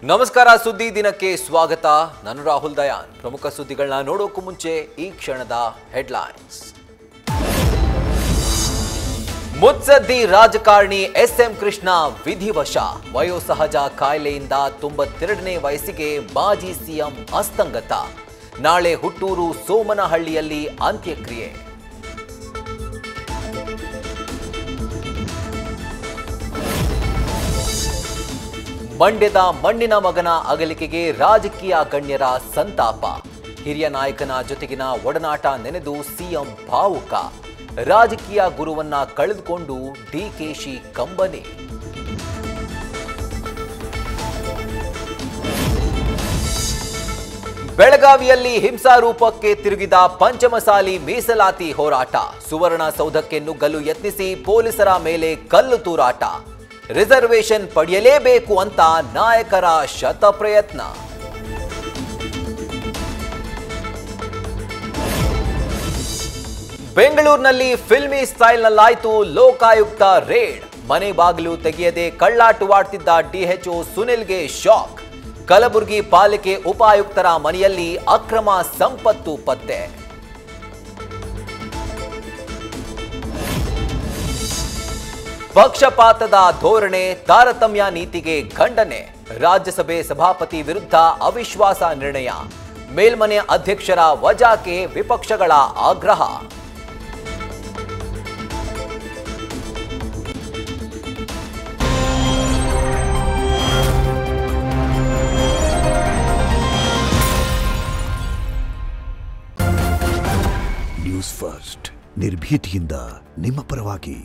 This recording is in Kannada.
ನಮಸ್ಕಾರ ಸುದ್ದಿ ದಿನಕ್ಕೆ ಸ್ವಾಗತ ನಾನು ರಾಹುಲ್ ದಯಾನ್ ಪ್ರಮುಖ ಸುದ್ದಿಗಳನ್ನ ನೋಡೋಕು ಮುಂಚೆ ಈ ಕ್ಷಣದ ಹೆಡ್ಲೈನ್ಸ್ ಮುತ್ಸದ್ದಿ ರಾಜಕಾರಣಿ ಎಸ್ಎಂ ಕೃಷ್ಣ ವಿಧಿವಶ ವಯೋಸಹಜ ಕಾಯಿಲೆಯಿಂದ 92ನೇ ವಯಸ್ಸಿಗೆ ಮಾಜಿ ಸಿಎಂ ಅಸ್ತಂಗತ ನಾಳೆ ಹುಟ್ಟೂರು ಸೋಮನಹಳ್ಳಿಯಲ್ಲಿ ಅಂತ್ಯಕ್ರಿಯೆ ಮಂಡ್ಯದ ಮಣ್ಣಿನ ಮಗನ ಅಗಲಿಕೆಗೆ ರಾಜಕೀಯ ಗಣ್ಯರ ಸಂತಾಪ ಹಿರಿಯ ನಾಯಕನ ಜೊತೆಗಿನ ಒಡನಾಟ ನೆನೆದು ಸಿಎಂ ಭಾವುಕ ರಾಜಕೀಯ ಗುರುವನ್ನ ಕಳೆದುಕೊಂಡು ಡಿಕೆಶಿ ಕಂಬನಿ ಬೆಳಗಾವಿಯಲ್ಲಿ ಹಿಂಸಾರೂಪಕ್ಕೆ ತಿರುಗಿದ ಪಂಚಮಸಾಲಿ ಮೀಸಲಾತಿ ಹೋರಾಟ ಸುವರ್ಣಸೌಧಕ್ಕೆ ನುಗ್ಗಲು ಯತ್ನಿಸಿ ಪೊಲೀಸರ ಮೇಲೆ ಕಲ್ಲು ತೂರಾಟ ರಿಸರ್ವೇಶನ್ ಪಡೆಯಲೇಬೇಕು ಅಂತ ನಾಯಕರ ಶತಪ್ರಯತ್ನ ಬೆಂಗಳೂರಿನಲ್ಲಿ ಫಿಲ್ಮಿ ಸ್ಟೈಲ್ನಲ್ಲಾಯಿತು ಲೋಕಾಯುಕ್ತ ರೇಡ್ ಮನೆ ಬಾಗಿಲು ತೆಗೆಯದೆ ಕಳ್ಳಾಟವಾಡ್ತಿದ್ದ ಡಿಎಚ್ಒ ಸುನಿಲ್ಗೆ ಶಾಕ್ ಕಲಬುರಗಿ ಪಾಲಿಕೆ ಉಪಾಯುಕ್ತರ ಮನೆಯಲ್ಲಿ ಅಕ್ರಮ ಸಂಪತ್ತು ಪತ್ತೆ ಪಕ್ಷಪಾತದ ಧೋರಣೆ ತಾರತಮ್ಯ ನೀತಿಗೆ ಖಂಡನೆ ರಾಜ್ಯಸಭೆ ಸಭಾಪತಿ ವಿರುದ್ಧ ಅವಿಶ್ವಾಸ ನಿರ್ಣಯ ಮೇಲ್ಮನೆ ಅಧ್ಯಕ್ಷರ ವಜಾಕ್ಕೆ ವಿಪಕ್ಷಗಳ ಆಗ್ರಹ ನ್ಯೂಸ್ ಫಸ್ಟ್ ನಿರ್ಭೀತಿಯಿಂದ ನಿಮ್ಮ ಪರವಾಗಿ